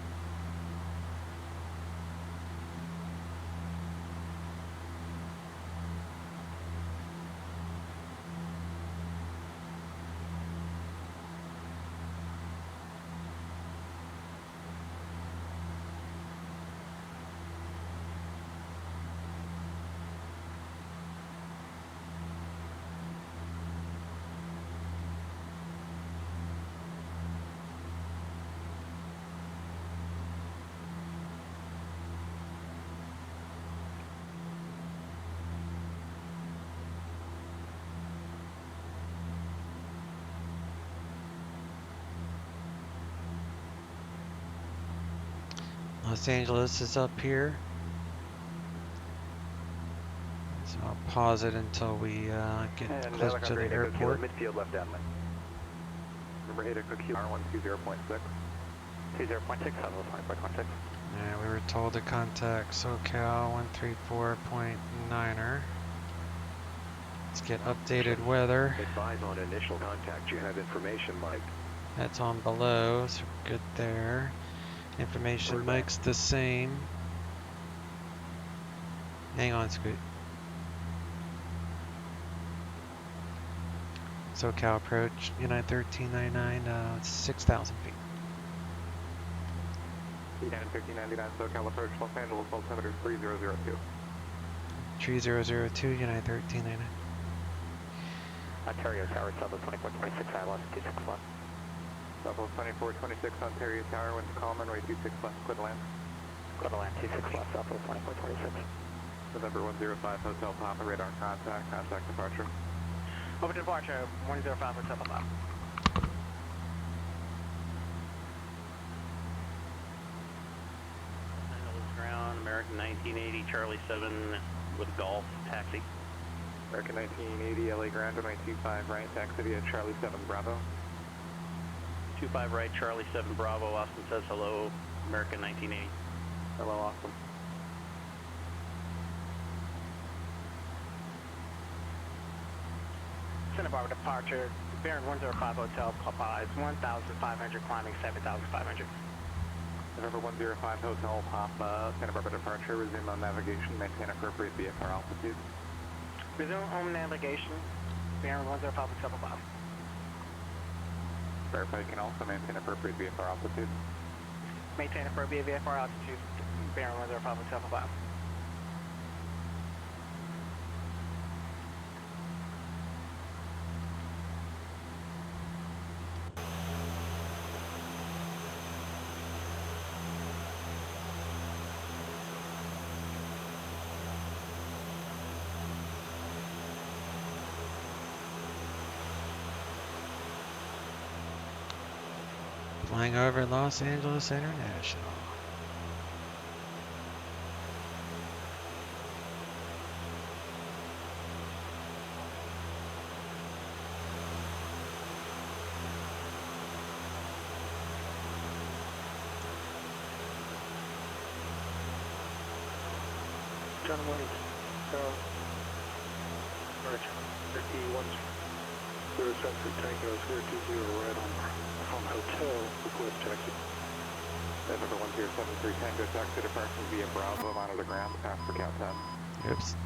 Los Angeles is up here. So I'll pause it until we get close to the airport. Midfield left downwind. Number 8 Echo Kilo R120.6. 20.6, Southwest 20.6. Yeah, we were told to contact SoCal 134.9er. Let's get updated weather. Advise on initial contact. You have information, Mike. That's on below, so we're good there. Information Mike's the same. Hang on, Scoot. SoCal approach, United 1399, 6,000 feet. United 1399, SoCal approach, Los Angeles, altimeter 3002. 3002, United 1399. Ontario Tower, Southwest 2426, I lost 26 left. Southwest 2426, Ontario Tower, wind calm, runway 26 left, clear to land. Clear to land, 26 left, Southwest 2426. November 105, Hotel Papa, radar contact, contact departure. Over to departure, 105 Hotel Papa. Ground, American 1980, Charlie 7 with Golf, taxi. American 1980, LA Ground, runway 25 right, taxi via Charlie 7 Bravo. 25 right, Charlie 7 Bravo, Austin says hello, American 1980. Hello, Austin. Santa Barbara departure, bearing 105 Hotel Papa is 1,500, climbing 7,500. November 105 Hotel Papa, Santa Barbara departure, resume on navigation, maintain appropriate VFR altitude. Resume home navigation, bearing 105 Hotel Papa. Verify you can also maintain appropriate VFR altitude. Maintain appropriate VFR altitude, bearing 105 Hotel Papa. Flying over Los Angeles International. John Wayne, Arch, 3173 Tango 020 right on hotel, request taxi. November 1073 Tango, taxi departure via Bravo, monitor ground, pass for count 10. Oops.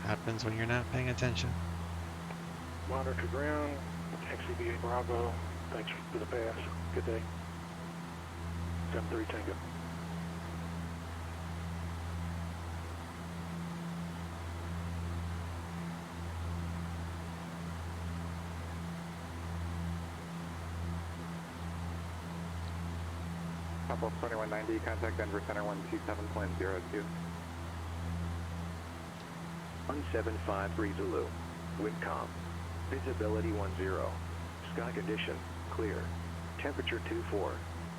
Happens when you're not paying attention. Monitor ground, taxi via Bravo. Thanks for the pass. Good day. 73 Tango. Southwest 2190, contact Denver Center 127.02. 1753 Zulu. Wind calm. Visibility 10. Sky condition clear. Temperature 24.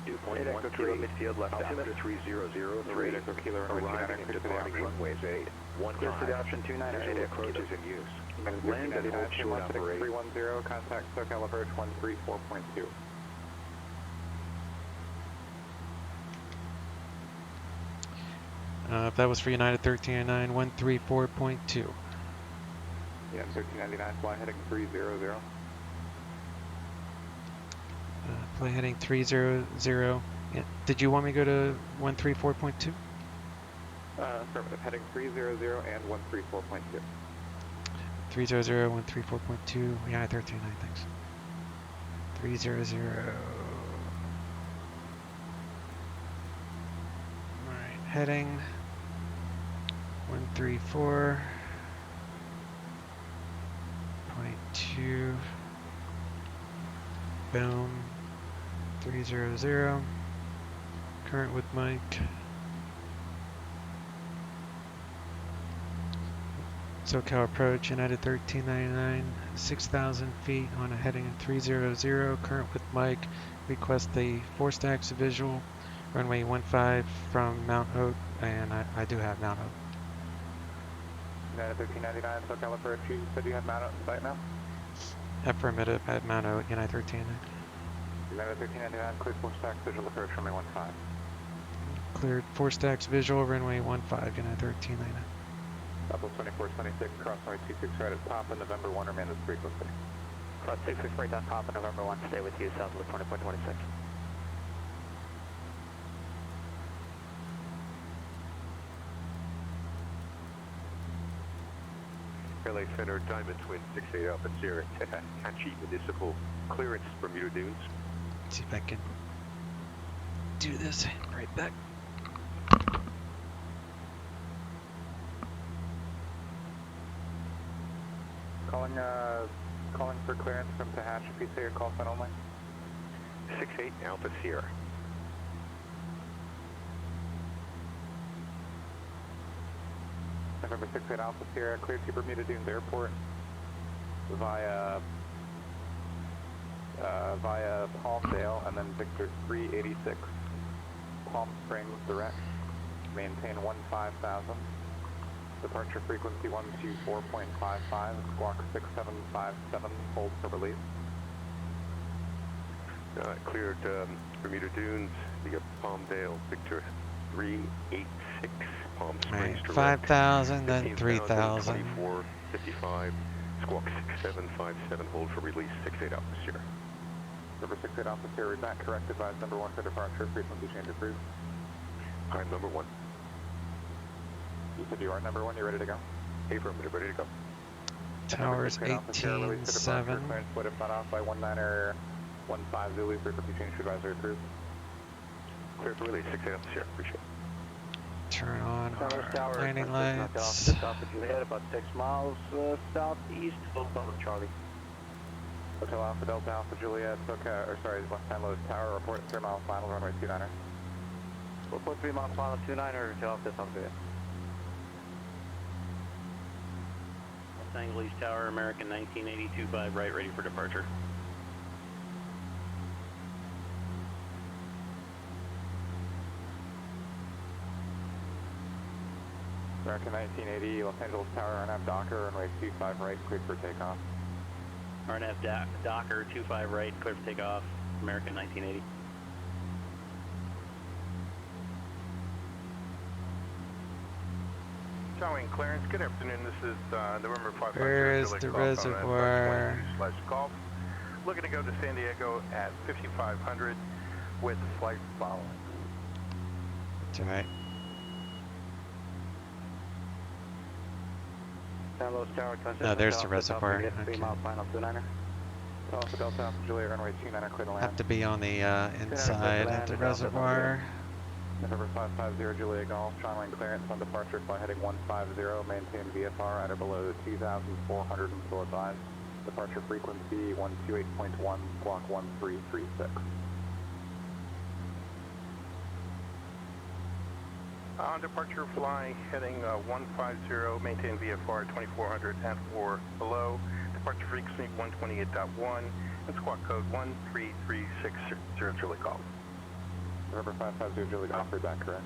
Dew point 13. Midfield left Altimeter 3003. Arriving and departing runways 8. 15. Clear to the option 29 Visual approach is in use. Land and hold short operate. 310, contact SoCal approach 134.2. That was for United 1399, 134.2. Yeah, 1399, fly heading 300. Fly heading 300. Yeah. Did you want me to go to 134.2? Affirmative, heading 300 and 134.2. 300, 134.2, yeah, 13.9, thanks. 300. Alright, heading 134.2. Boom. 300. Current with Mike. SoCal approach, United 1399, 6,000 feet on a heading of 300. Current with Mike. Request the 4 stacks visual. Runway 15 from Mount Hope, and I do have Mount Hope. United 1399, SoCal approach. You said you had Mount Out in sight now? Affirmative at Mount Hope, United 1399. United 1399, cleared 4 stacks visual approach, runway 15. Cleared 4 stacks visual, runway 15, United 1399. Apple 2426, cross runway 26 right at Papa, November 1, remain as frequency. Cross 66 right at Papa, November 1, stay with you, Southwest 20.26. LA Center, Diamond Twin 68 Alpha Sierra, Tehachachi Municipal Clearance, Bermuda Dunes. Let's see if I can do this right back. Calling for clearance from Tehachapi. Please say your call sign only. 68 Alpha Sierra. November 68 Alpha Sierra, cleared to Bermuda Dunes Airport via Palmdale and then Victor 386 Palm Springs direct. Maintain 15,000. Departure frequency 124.55, squawk 6757, hold for release. Cleared Bermuda Dunes, you got Palmdale, Victor 386, Palm Springs direct. 5,000, then 3,000. 2455, squawk 6757, hold for release, 68 Alpha Sierra. Number 68 Alpha Sierra, read back, correct, advise number 1 for departure, frequency change approved. I'm number 1. You said you are number 1, you ready to go? Affirmative, ready to go. Towers 18.7. Clearance would have not off by 19er 15 Zulu, frequency change advisory approved. Clear for release, 68 Alpha Sierra, appreciate it. Turn on our landing lights. Alpha Juliet, about 6 miles southeast, Hotel Charlie. Hotel Alpha Delta Alpha Juliet, West San Luis Tower, report 3 miles final, runway 29er. Report 3 miles final, 29er, Hotel Alpha Juliet. Los Angeles Tower, American 1982-5, right, ready for departure. American 1980, Los Angeles Tower, RNAV Docker, runway 25 right, cleared for takeoff. RNAV Docker, 25 right, clear for takeoff, American 1980. Showing clearance. Good afternoon. This is November 5. Where is the reservoir? Golf. Looking to go to San Diego at 5500 with flight following. That's alright. San Luis Tower, No, there's the reservoir. Okay. 3 mile final, 29er. Alpha Delta Alpha Juliet, runway 29er, clear to land. Have to be on the inside of the reservoir. November 550 Juliet Golf, Channel clearance on departure, fly heading 150, maintain VFR at or below 2,400 until advised. Departure frequency 128.1, squawk 1336. On departure, fly heading 150, maintain VFR 2400 and or below. Departure frequency 128.1 and squawk code 13360 Juliet Golf. November 550 Juliet Golf, read back correct.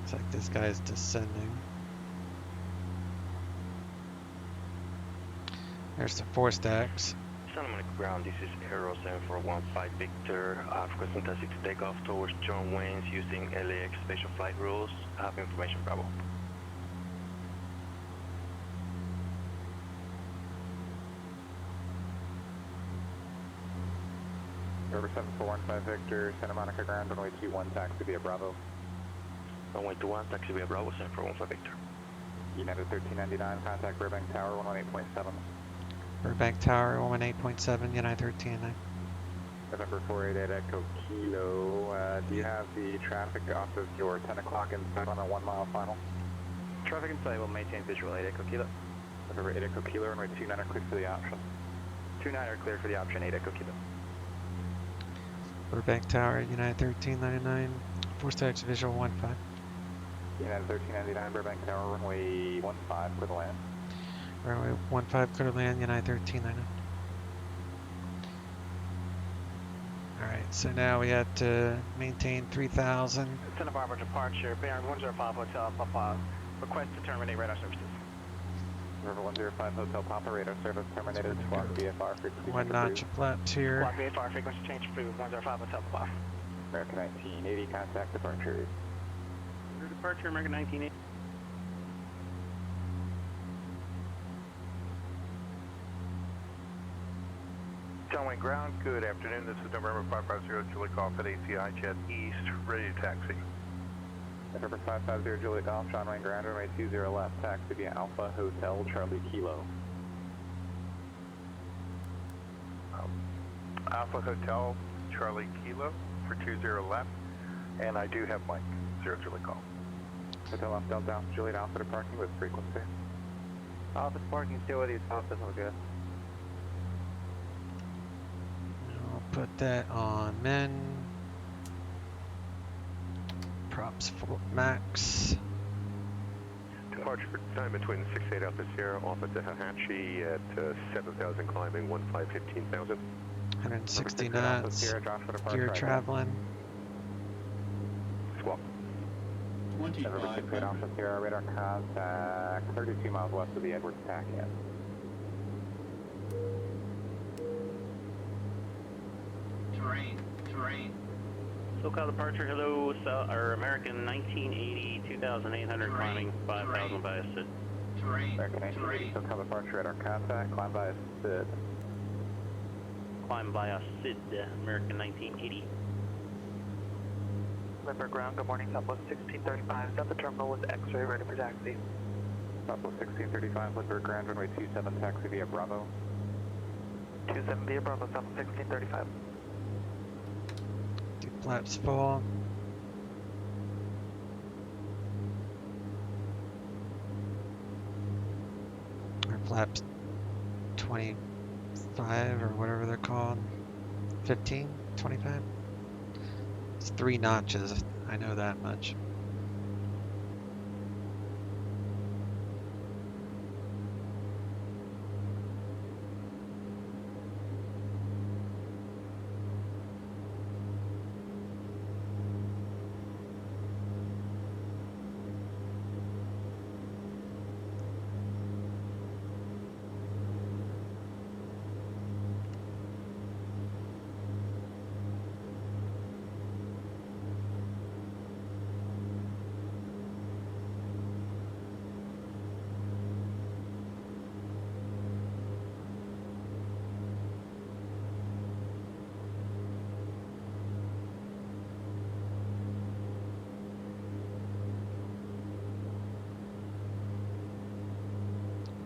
Looks like this guy's descending. There's the 4 stacks. Gentlemen at ground, this is Aero 7415 Victor. Requesting taxi to take off towards John Wayne's using LAX special flight rules. I have information, Bravo. November 7415 Victor, Santa Monica ground, runway 21, taxi via Bravo. Runway 21, taxi via Bravo, San Francisco Victor. United 1399, contact Burbank Tower, 118.7. Burbank Tower, 118.7, United 1399. November 488 Echo Kilo, do you have the traffic off of your 10 o'clock inside on a 1 mile final? Traffic inside will maintain visual 8 Echo Kilo. November 8 Echo Kilo, runway 29 are clear for the option. 29 are clear for the option 8 Echo Kilo. Burbank Tower, United 1399, force to exit visual 15. United 1399, Burbank Tower, runway 15, clear to land. Runway 15, clear to land, United 1399. Alright, so now we have to maintain 3,000. Santa Barbara departure, Baron 105 Hotel Papa. Request to terminate radar services. River 105 Hotel Papa, radar service terminated. Squawk VFR frequency. One notch of flaps here. Squawk VFR frequency change for 105 Hotel Papa. American 1980, contact departure. Departure, American 1980. Downwind ground, good afternoon. This is November 550 Julie Golf at ACI Jet East, ready to taxi. November 550 Juliet Golf, John Wayne ground, runway 20 left, taxi via Alpha Hotel Charlie Kilo. Alpha Hotel Charlie Kilo for 20 left, and I do have Mike, 0 Julie Golf. Hotel Alpha Delta Juliet Alpha departing with frequency. Alpha parking still with you, Alpha, all good. I'll put that on men. Props for max. Departure time between 68 Alpha Sierra off at Tallahatchie at 7,000 climbing, 15,000. 160 knots. Gear traveling. Swap. 25 Alpha Sierra, radar contact 32 miles west of the Edwards Packet. Terrain. SoCal departure, hello, American 1980, 2,800 climbing, 5,000 by a SID. American 1980, SoCal departure, radar contact, climb by a SID. Climb by a SID, American 1980. Limber ground, good morning, Southwest 1635, is at the terminal with X-ray, ready for taxi. Southwest 1635, Lindbergh ground, runway 27, taxi via Bravo. 27 via Bravo, Southwest 1635. Flaps full. Or flaps 25 or whatever they're called. 15, 25. It's 3 notches. I know that much.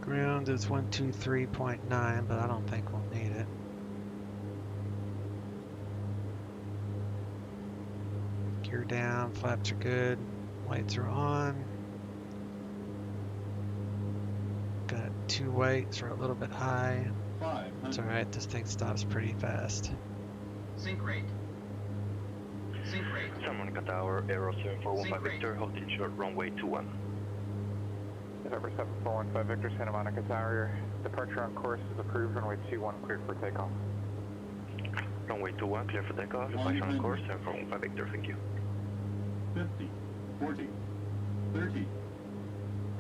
Ground is 123.9, but I don't think we'll need it. Gear down, flaps are good, lights are on. Got 2 weights, we're a little bit high. It's alright, this thing stops pretty fast. Sync rate. Santa Monica Tower, Aero 7415 Victor, hold in short runway 21. November 7415 Victor, Santa Monica Tower, departure on course is approved, runway 21 cleared for takeoff. Runway 21 clear for takeoff, departure on course, Santa Monica Victor, thank you. 50, 40, 30,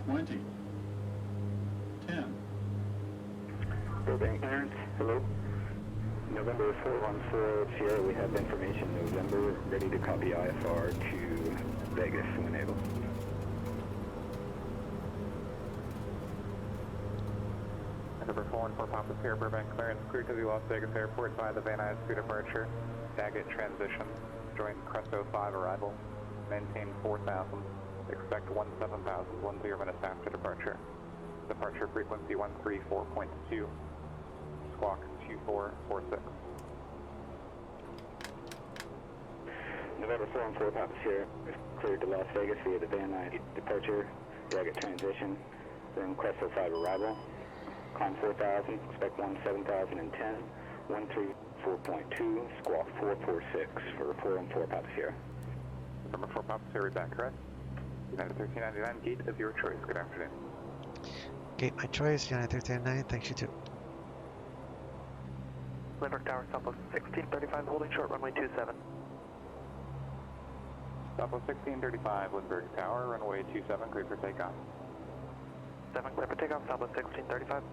20, 10. Burbank clearance, hello. November 414 Sierra, we have information. November, ready to copy IFR to Vegas when able. November 414 Papa Sierra, Burbank clearance, clear to the Las Vegas airport by the Van Nuys departure. Daggett transition, join Crest 05 arrival, maintain 4,000, expect 17,000, 10 minutes after departure. Departure frequency 134.2, squawk 2446. November 4 and 4 Papa's here, cleared to Las Vegas via the Van Nuys departure, Daggett transition, then Crest 05 arrival, climb 4,000, expect 17,010, 134.2, squawk 446 for 4 and 4 Papa's here. November 4 Papa's here, read back correct. United 1399, gate of your choice, good afternoon. Gate my choice, United 1399, thanks you too. Lindbergh Tower, Southwest 1635, holding short runway 27. Southwest 1635, Lindbergh Tower, runway 27, clear for takeoff. 7 clear for takeoff, Southwest 1635.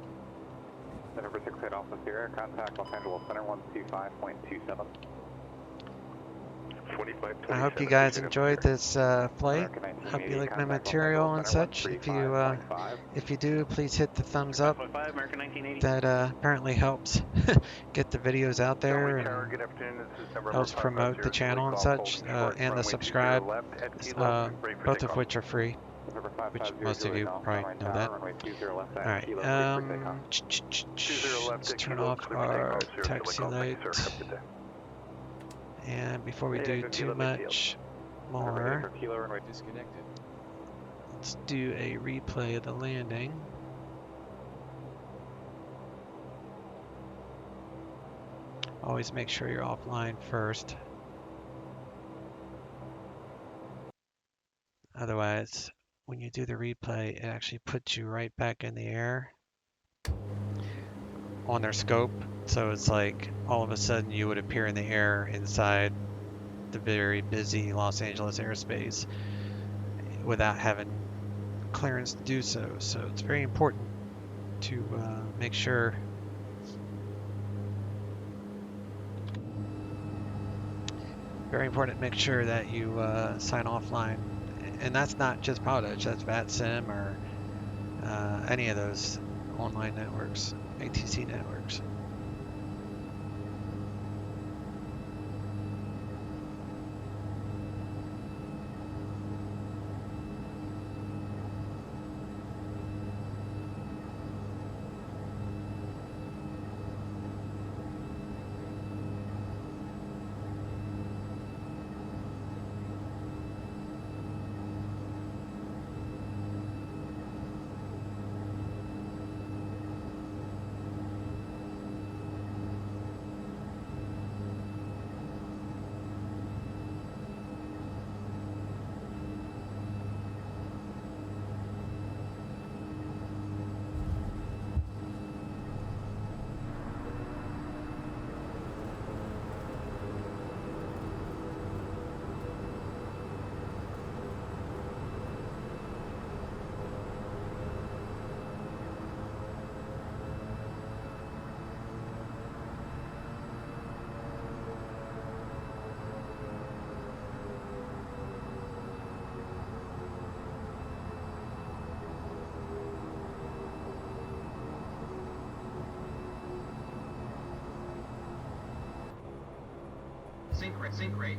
November 6 head Alpha Sierra, contact Los Angeles Center 125.27. I hope you guys enjoyed this flight. Hope you like my material and such. If you do, please hit the thumbs up. That apparently helps get the videos out there and helps promote the channel and such. And the subscribe, both of which are free, which most of you probably know that. Alright, let's turn off our taxi light. And before we do too much more, let's do a replay of the landing. Always make sure you're offline first. Otherwise, when you do the replay, it actually puts you right back in the air on their scope. So it's like all of a sudden you would appear in the air inside the very busy Los Angeles airspace without having clearance to do so. So it's very important to make sure that you sign offline. And that's not just Powditch, that's VATSIM or any of those online networks, ATC networks. Sync rate.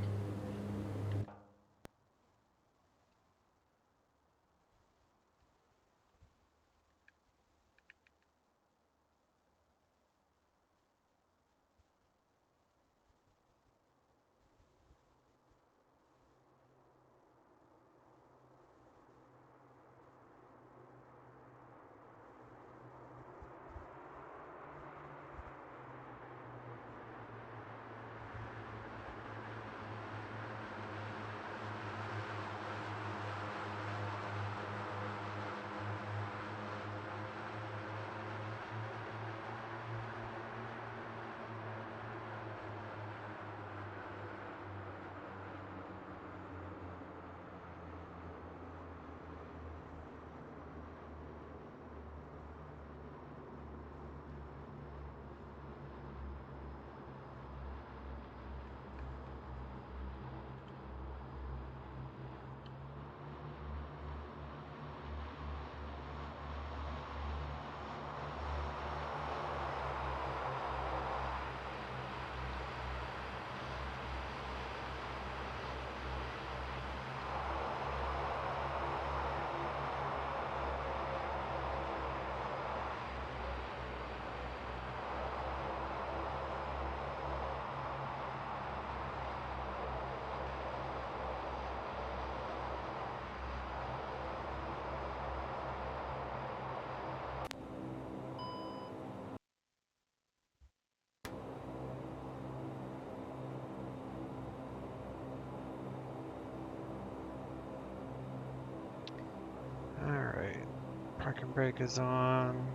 Parking brake is on.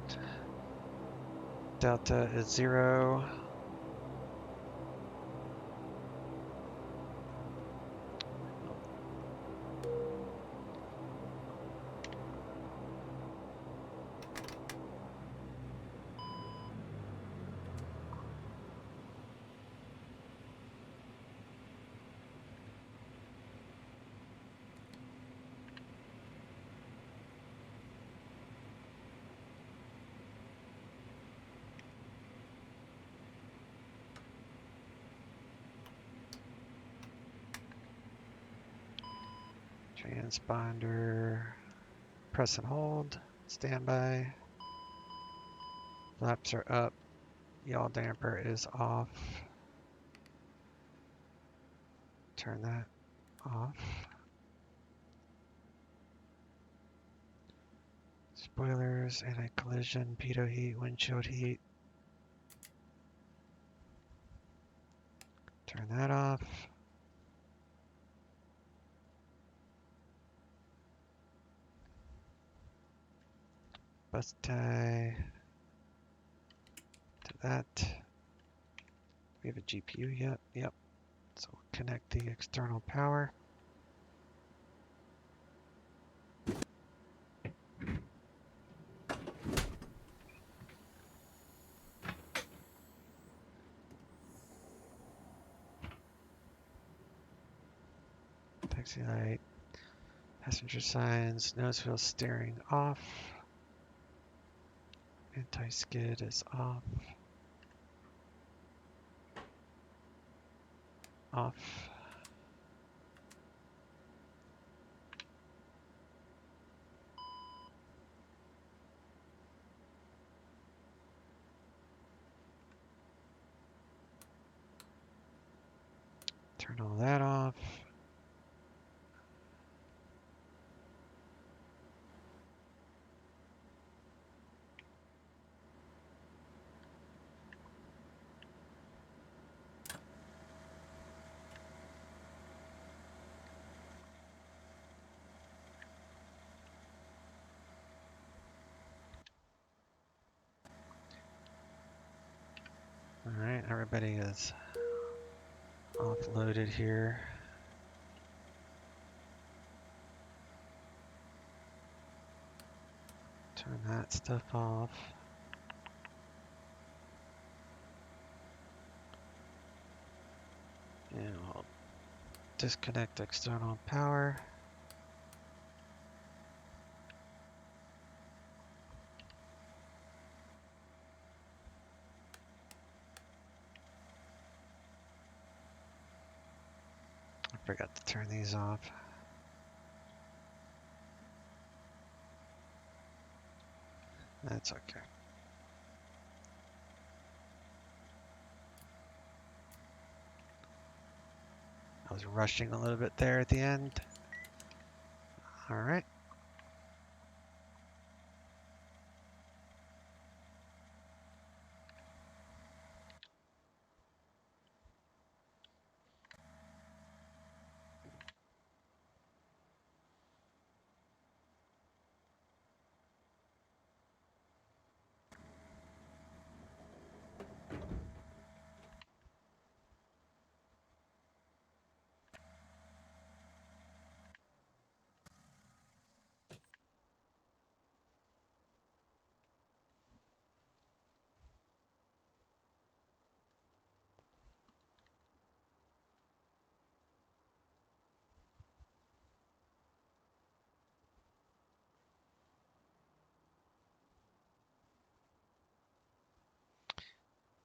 Delta is 0. Transponder, press and hold, standby. Flaps are up, yaw damper is off. Turn that off. Spoilers, anti-collision, pitot heat, windshield heat. Turn that off. Bus tie to that. We have a GPU yet? Yep. So we'll connect the external power. Taxi light. Passenger signs. Nose wheel steering off. Anti-skid is off. Off. Turn all that off. All right, everybody is offloaded here. Turn that stuff off. And we'll disconnect external power. I forgot to turn these off. That's okay. I was rushing a little bit there at the end. All right.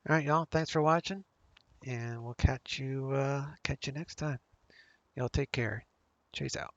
All right, y'all. Thanks for watching, and we'll catch you next time. Y'all take care. Chase out.